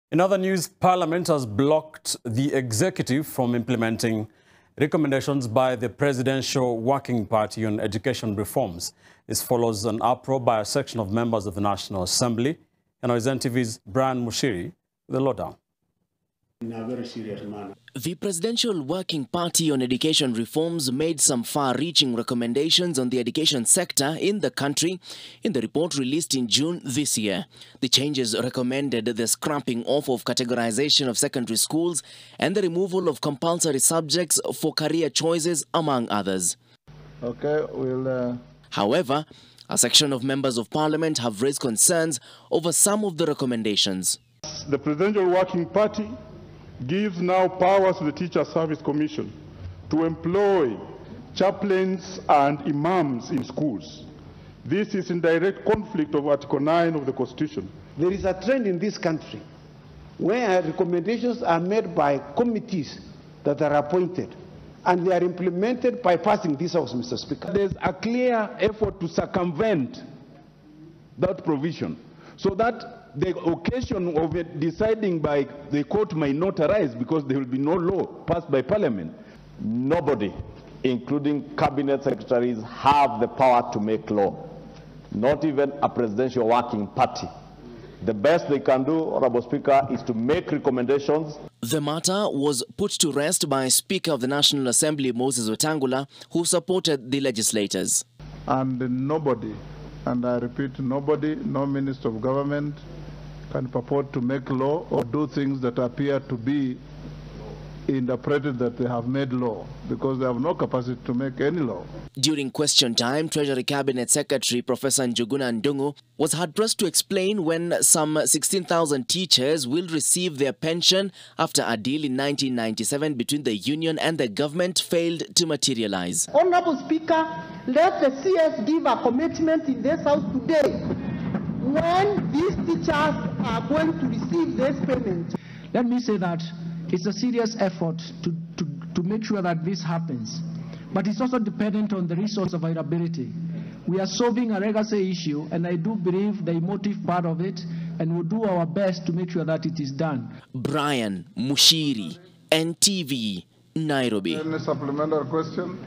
In other news, Parliament has blocked the executive from implementing recommendations by the Presidential Working Party on education reforms. This follows an uproar by a section of members of the National Assembly. And NTV's Brian Mushiri with the lowdown. In a very serious manner. The Presidential Working Party on Education Reforms made some far-reaching recommendations on the education sector in the country in the report released in June this year. The changes recommended the scrapping off of categorization of secondary schools and the removal of compulsory subjects for career choices, among others. However, a section of members of Parliament have raised concerns over some of the recommendations. The Presidential Working Party gives now powers to the Teacher Service Commission to employ chaplains and imams in schools. This is in direct conflict of Article 9 of the Constitution. There is a trend in this country where recommendations are made by committees that are appointed and they are implemented by passing this House, Mr. Speaker. There's a clear effort to circumvent that provision so that the occasion of it deciding by the court may not arise because there will be no law passed by Parliament. Nobody, including cabinet secretaries, have the power to make law. Not even a presidential working party. The best they can do, Honorable Speaker, is to make recommendations. The matter was put to rest by Speaker of the National Assembly, Moses Wetangula, who supported the legislators. And nobody, and I repeat, nobody, no minister of government, can purport to make law or do things that appear to be interpreted that they have made law, because they have no capacity to make any law. During question time, Treasury Cabinet Secretary Professor Njuguna Ndung'u was hard-pressed to explain when some 16,000 teachers will receive their pension after a deal in 1997 between the union and the government failed to materialize. Honorable Speaker, let the CS give a commitment in this House today when these teachers are going to receive this payment. Let me say that it's a serious effort to make sure that this happens. But it's also dependent on the resource availability. We are solving a legacy issue, and I do believe the emotive part of it, and we'll do our best to make sure that it is done. Brian Mushiri, NTV, Nairobi. Any supplementary question?